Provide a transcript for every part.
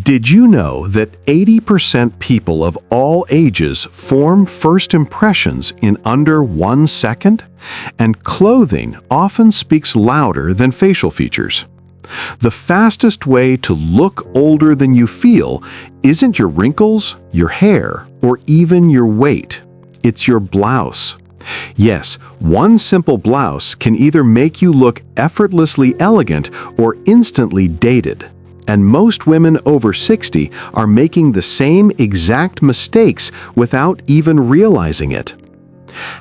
Did you know that 80% people of all ages form first impressions in under 1 second? And clothing often speaks louder than facial features. The fastest way to look older than you feel isn't your wrinkles, your hair, or even your weight. It's your blouse. Yes, one simple blouse can either make you look effortlessly elegant or instantly dated. And most women over 60 are making the same exact mistakes without even realizing it.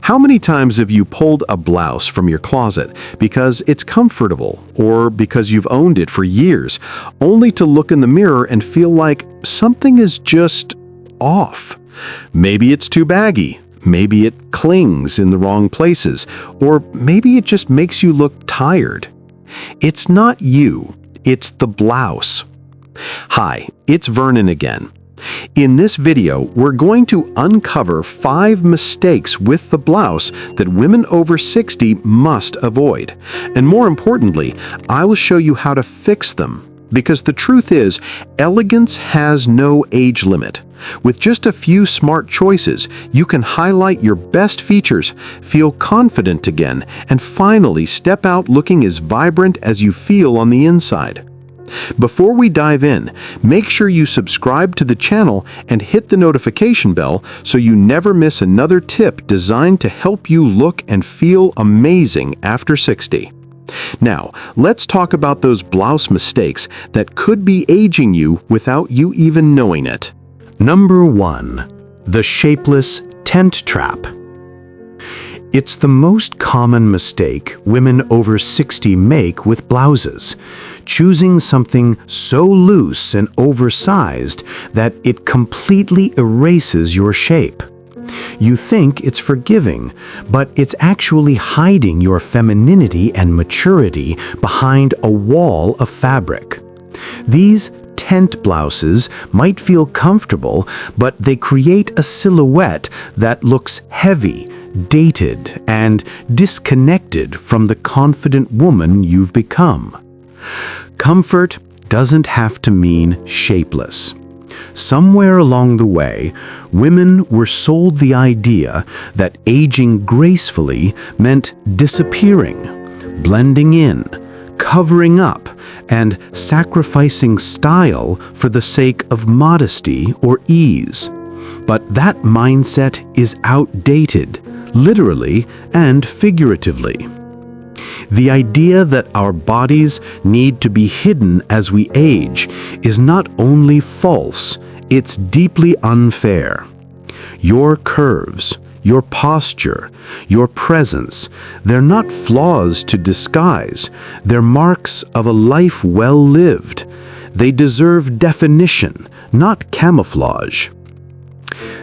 How many times have you pulled a blouse from your closet because it's comfortable or because you've owned it for years, only to look in the mirror and feel like something is just off? Maybe it's too baggy, maybe it clings in the wrong places, or maybe it just makes you look tired. It's not you. It's the blouse. Hi, it's Vernon again. In this video, we're going to uncover 5 mistakes with the blouse that women over 60 must avoid. And more importantly, I will show you how to fix them. Because the truth is, elegance has no age limit. With just a few smart choices, you can highlight your best features, feel confident again, and finally step out looking as vibrant as you feel on the inside. Before we dive in, make sure you subscribe to the channel and hit the notification bell so you never miss another tip designed to help you look and feel amazing after 60. Now, let's talk about those blouse mistakes that could be aging you without you even knowing it. Number 1. The shapeless tent trap. It's the most common mistake women over 60 make with blouses, choosing something so loose and oversized that it completely erases your shape. You think it's forgiving, but it's actually hiding your femininity and maturity behind a wall of fabric. These tent blouses might feel comfortable, but they create a silhouette that looks heavy, dated, and disconnected from the confident woman you've become. Comfort doesn't have to mean shapeless. Somewhere along the way, women were sold the idea that aging gracefully meant disappearing, blending in, covering up, and sacrificing style for the sake of modesty or ease. But that mindset is outdated, literally and figuratively. The idea that our bodies need to be hidden as we age is not only false, it's deeply unfair. Your curves, your posture, your presence, they're not flaws to disguise. They're marks of a life well lived. They deserve definition, not camouflage.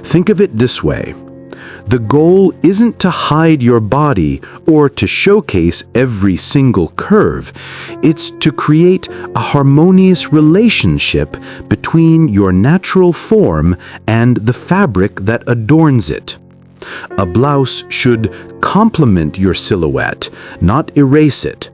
Think of it this way. The goal isn't to hide your body or to showcase every single curve. It's to create a harmonious relationship between your natural form and the fabric that adorns it. A blouse should complement your silhouette, not erase it.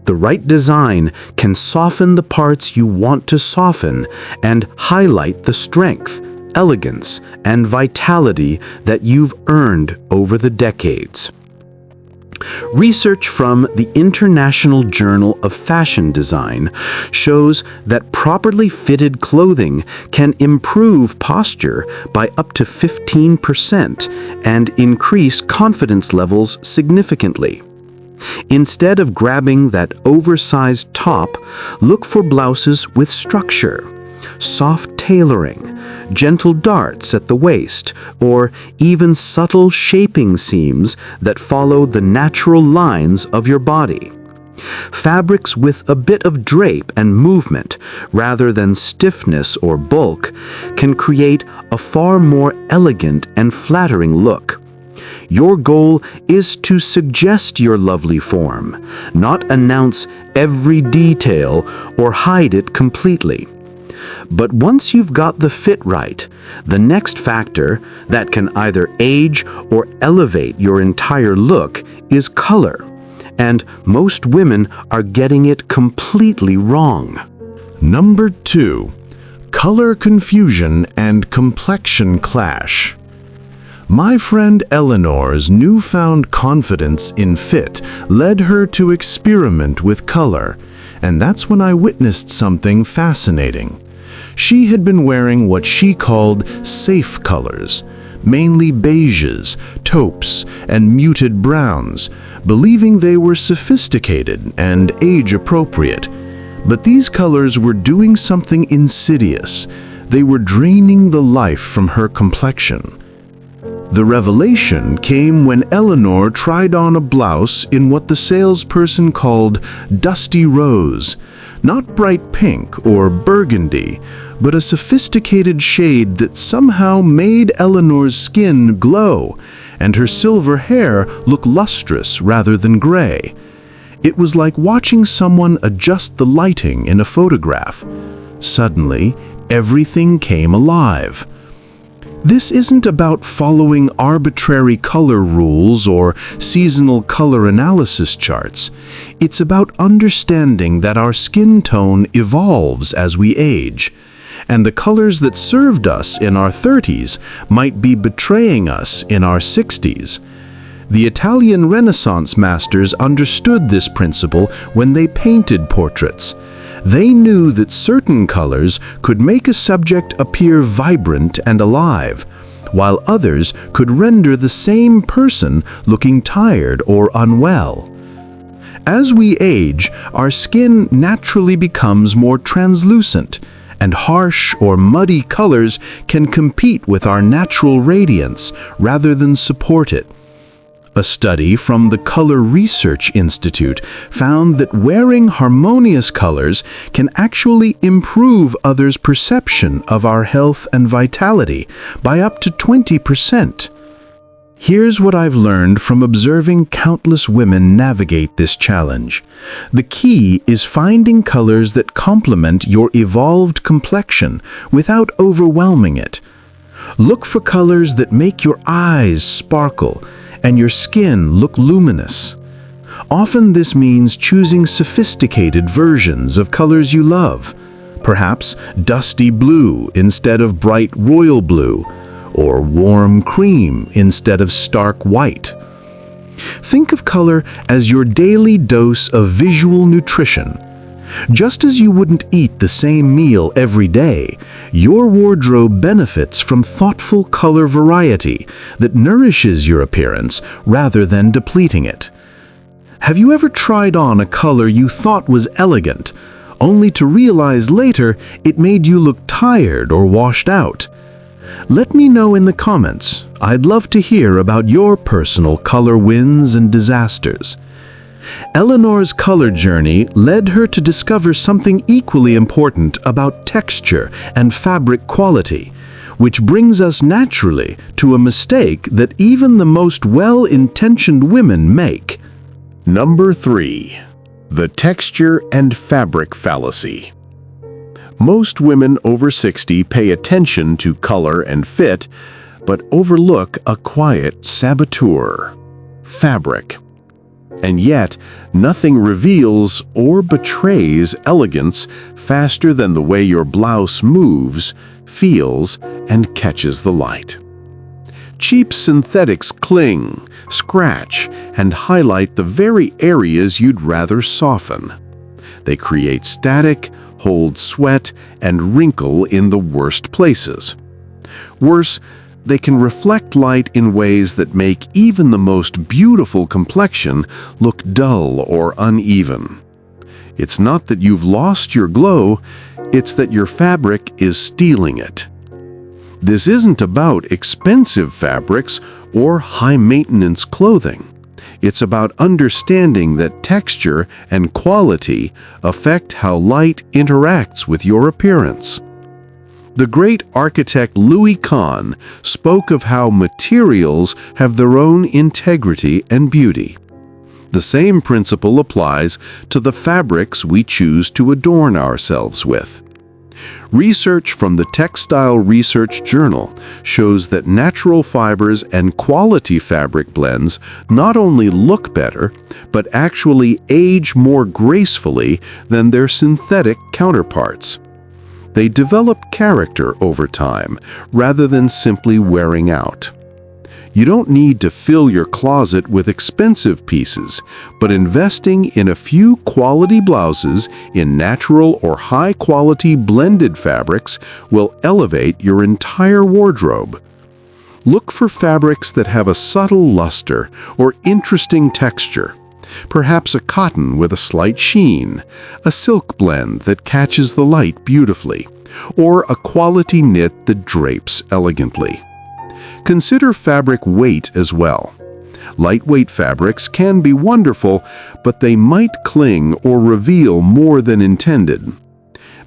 The right design can soften the parts you want to soften and highlight the strength, elegance, and vitality that you've earned over the decades. Research from the International Journal of Fashion Design shows that properly fitted clothing can improve posture by up to 15% and increase confidence levels significantly. Instead of grabbing that oversized top, look for blouses with structure, soft tailoring, gentle darts at the waist, or even subtle shaping seams that follow the natural lines of your body. Fabrics with a bit of drape and movement, rather than stiffness or bulk, can create a far more elegant and flattering look. Your goal is to suggest your lovely form, not announce every detail or hide it completely. But once you've got the fit right, the next factor that can either age or elevate your entire look is color. And most women are getting it completely wrong. Number 2. Color confusion and complexion clash. My friend Eleanor's newfound confidence in fit led her to experiment with color, and that's when I witnessed something fascinating. She had been wearing what she called safe colors, mainly beiges, taupes, and muted browns, believing they were sophisticated and age-appropriate. But these colors were doing something insidious. They were draining the life from her complexion. The revelation came when Eleanor tried on a blouse in what the salesperson called dusty rose, not bright pink or burgundy, but a sophisticated shade that somehow made Eleanor's skin glow and her silver hair look lustrous rather than gray. It was like watching someone adjust the lighting in a photograph. Suddenly, everything came alive. This isn't about following arbitrary color rules or seasonal color analysis charts. It's about understanding that our skin tone evolves as we age, and the colors that served us in our 30s might be betraying us in our 60s. The Italian Renaissance masters understood this principle when they painted portraits. They knew that certain colors could make a subject appear vibrant and alive, while others could render the same person looking tired or unwell. As we age, our skin naturally becomes more translucent, and harsh or muddy colors can compete with our natural radiance rather than support it. A study from the Color Research Institute found that wearing harmonious colors can actually improve others' perception of our health and vitality by up to 20%. Here's what I've learned from observing countless women navigate this challenge. The key is finding colors that complement your evolved complexion without overwhelming it. Look for colors that make your eyes sparkle and your skin look luminous. Often this means choosing sophisticated versions of colors you love, perhaps dusty blue instead of bright royal blue, or warm cream instead of stark white. Think of color as your daily dose of visual nutrition. Just as you wouldn't eat the same meal every day, your wardrobe benefits from thoughtful color variety that nourishes your appearance rather than depleting it. Have you ever tried on a color you thought was elegant, only to realize later it made you look tired or washed out? Let me know in the comments. I'd love to hear about your personal color wins and disasters. Eleanor's color journey led her to discover something equally important about texture and fabric quality, which brings us naturally to a mistake that even the most well-intentioned women make. Number 3. The texture and fabric fallacy. Most women over 60 pay attention to color and fit, but overlook a quiet saboteur: fabric. And yet, nothing reveals or betrays elegance faster than the way your blouse moves, feels, and catches the light. Cheap synthetics cling, scratch, and highlight the very areas you'd rather soften. They create static, hold sweat, and wrinkle in the worst places. Worse, they can reflect light in ways that make even the most beautiful complexion look dull or uneven. It's not that you've lost your glow, it's that your fabric is stealing it. This isn't about expensive fabrics or high-maintenance clothing. It's about understanding that texture and quality affect how light interacts with your appearance. The great architect Louis Kahn spoke of how materials have their own integrity and beauty. The same principle applies to the fabrics we choose to adorn ourselves with. Research from the Textile Research Journal shows that natural fibers and quality fabric blends not only look better, but actually age more gracefully than their synthetic counterparts. They develop character over time, rather than simply wearing out. You don't need to fill your closet with expensive pieces, but investing in a few quality blouses in natural or high-quality blended fabrics will elevate your entire wardrobe. Look for fabrics that have a subtle luster or interesting texture. Perhaps a cotton with a slight sheen, a silk blend that catches the light beautifully, or a quality knit that drapes elegantly. Consider fabric weight as well. Lightweight fabrics can be wonderful, but they might cling or reveal more than intended.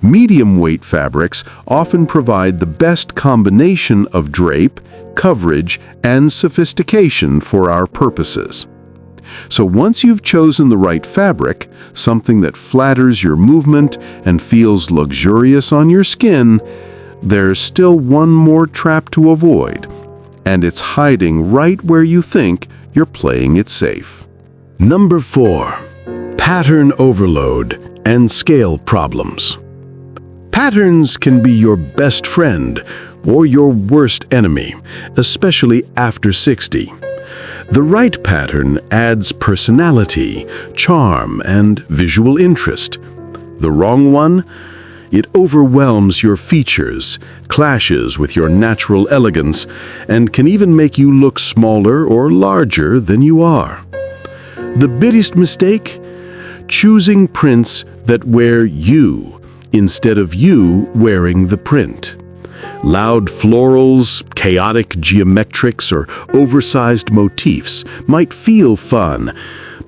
Medium-weight fabrics often provide the best combination of drape, coverage, and sophistication for our purposes. So once you've chosen the right fabric, something that flatters your movement and feels luxurious on your skin, there's still one more trap to avoid. And it's hiding right where you think you're playing it safe. Number 4. Pattern overload and scale problems. Patterns can be your best friend or your worst enemy, especially after 60. The right pattern adds personality, charm, and visual interest. The wrong one? It overwhelms your features, clashes with your natural elegance, and can even make you look smaller or larger than you are. The biggest mistake? Choosing prints that wear you, instead of you wearing the print. Loud florals, chaotic geometrics, or oversized motifs might feel fun,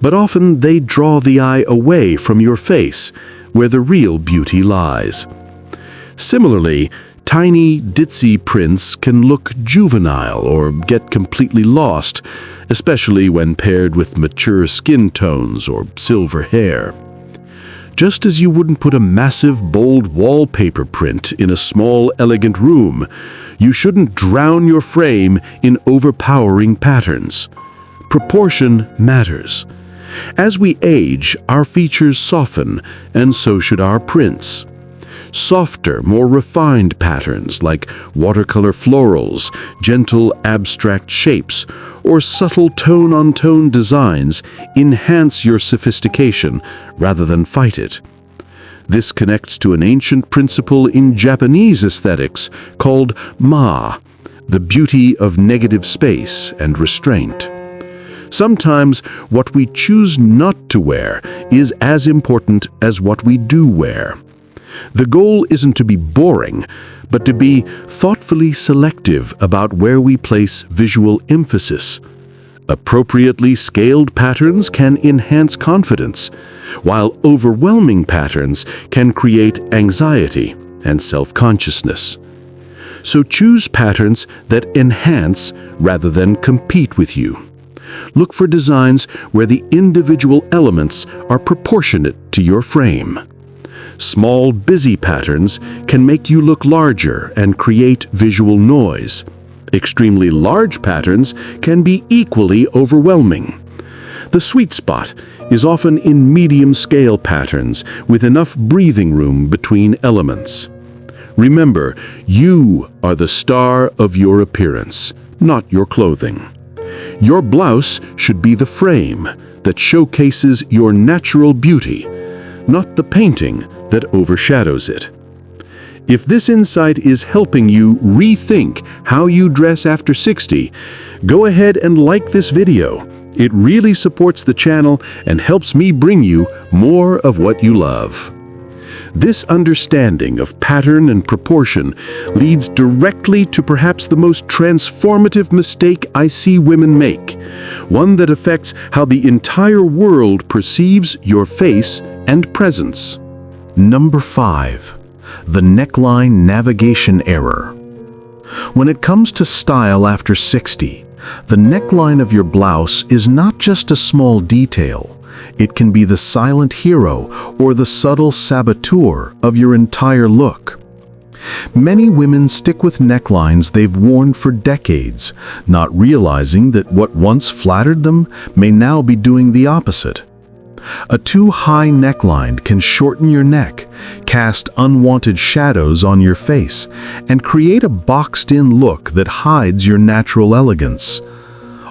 but often they draw the eye away from your face, where the real beauty lies. Similarly, tiny, ditzy prints can look juvenile or get completely lost, especially when paired with mature skin tones or silver hair. Just as you wouldn't put a massive, bold wallpaper print in a small, elegant room, you shouldn't drown your frame in overpowering patterns. Proportion matters. As we age, our features soften, and so should our prints. Softer, more refined patterns like watercolor florals, gentle abstract shapes, or subtle tone-on-tone designs enhance your sophistication rather than fight it. This connects to an ancient principle in Japanese aesthetics called ma, the beauty of negative space and restraint. Sometimes what we choose not to wear is as important as what we do wear. The goal isn't to be boring, but to be thoughtfully selective about where we place visual emphasis. Appropriately scaled patterns can enhance confidence, while overwhelming patterns can create anxiety and self-consciousness. So choose patterns that enhance rather than compete with you. Look for designs where the individual elements are proportionate to your frame. Small, busy patterns can make you look larger and create visual noise. Extremely large patterns can be equally overwhelming. The sweet spot is often in medium-scale patterns with enough breathing room between elements. Remember, you are the star of your appearance, not your clothing. Your blouse should be the frame that showcases your natural beauty, not the painting that overshadows it. If this insight is helping you rethink how you dress after 60, go ahead and like this video. It really supports the channel and helps me bring you more of what you love. This understanding of pattern and proportion leads directly to perhaps the most transformative mistake I see women make, one that affects how the entire world perceives your face and presence. Number 5. The neckline navigation error. When it comes to style after 60, the neckline of your blouse is not just a small detail. It can be the silent hero or the subtle saboteur of your entire look. Many women stick with necklines they've worn for decades, not realizing that what once flattered them may now be doing the opposite. A too high neckline can shorten your neck, cast unwanted shadows on your face, and create a boxed-in look that hides your natural elegance.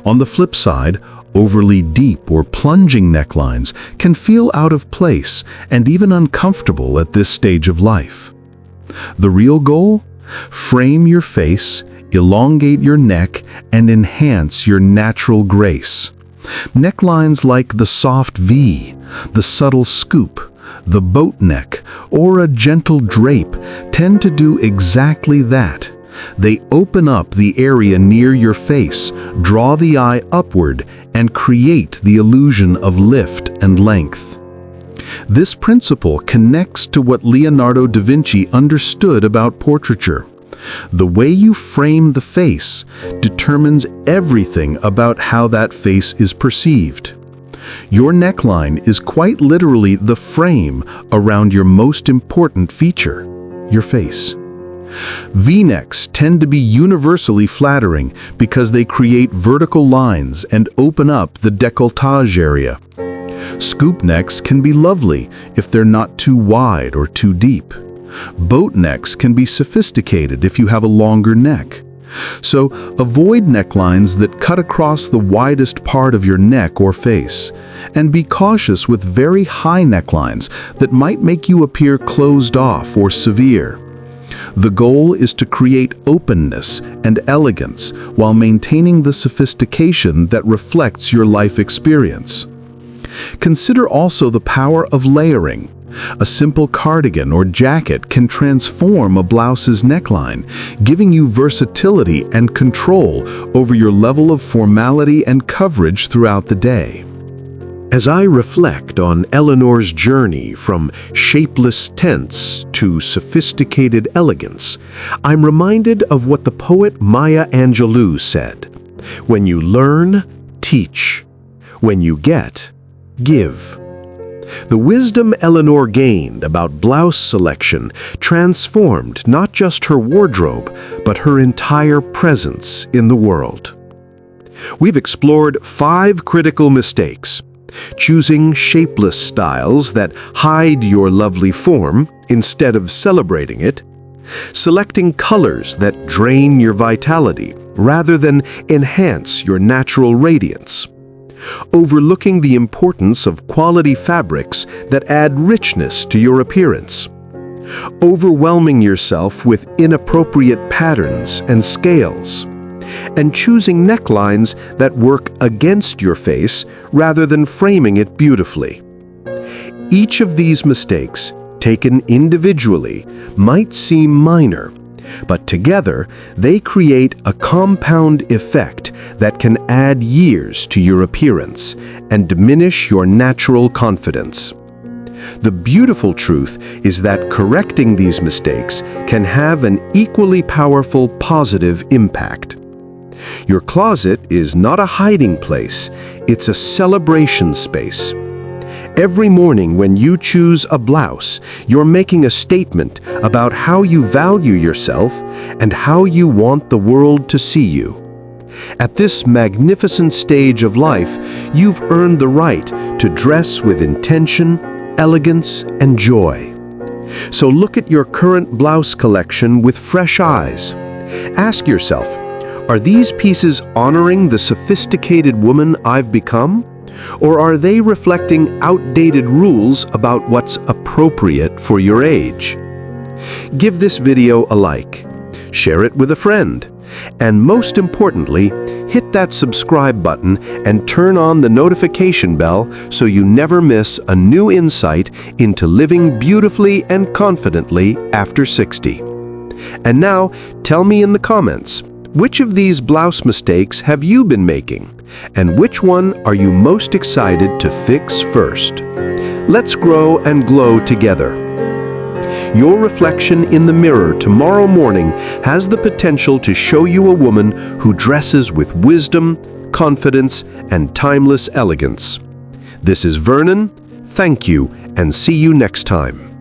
On the flip side, overly deep or plunging necklines can feel out of place and even uncomfortable at this stage of life. The real goal? Frame your face, elongate your neck, and enhance your natural grace. Necklines like the soft V, the subtle scoop, the boat neck, or a gentle drape tend to do exactly that. They open up the area near your face, draw the eye upward, and create the illusion of lift and length. This principle connects to what Leonardo da Vinci understood about portraiture. The way you frame the face determines everything about how that face is perceived. Your neckline is quite literally the frame around your most important feature, your face. V-necks tend to be universally flattering because they create vertical lines and open up the décolletage area. Scoop necks can be lovely if they're not too wide or too deep. Boat necks can be sophisticated if you have a longer neck. So avoid necklines that cut across the widest part of your neck or face, and be cautious with very high necklines that might make you appear closed off or severe. The goal is to create openness and elegance while maintaining the sophistication that reflects your life experience. Consider also the power of layering. A simple cardigan or jacket can transform a blouse's neckline, giving you versatility and control over your level of formality and coverage throughout the day. As I reflect on Eleanor's journey from shapeless tense to sophisticated elegance, I'm reminded of what the poet Maya Angelou said: "When you learn, teach. When you get, give." The wisdom Eleanor gained about blouse selection transformed not just her wardrobe, but her entire presence in the world. We've explored 5 critical mistakes: choosing shapeless styles that hide your lovely form instead of celebrating it, selecting colors that drain your vitality rather than enhance your natural radiance, overlooking the importance of quality fabrics that add richness to your appearance, overwhelming yourself with inappropriate patterns and scales, and choosing necklines that work against your face rather than framing it beautifully. Each of these mistakes, taken individually, might seem minor, but together they create a compound effect that can add years to your appearance and diminish your natural confidence. The beautiful truth is that correcting these mistakes can have an equally powerful positive impact. Your closet is not a hiding place, it's a celebration space. Every morning when you choose a blouse, you're making a statement about how you value yourself and how you want the world to see you. At this magnificent stage of life, you've earned the right to dress with intention, elegance, and joy. So look at your current blouse collection with fresh eyes. Ask yourself, are these pieces honoring the sophisticated woman I've become? Or are they reflecting outdated rules about what's appropriate for your age? Give this video a like, share it with a friend, and most importantly, hit that subscribe button and turn on the notification bell so you never miss a new insight into living beautifully and confidently after 60. And now, tell me in the comments, which of these blouse mistakes have you been making? And which one are you most excited to fix first? Let's grow and glow together. Your reflection in the mirror tomorrow morning has the potential to show you a woman who dresses with wisdom, confidence, and timeless elegance. This is Vernon. Thank you, and see you next time.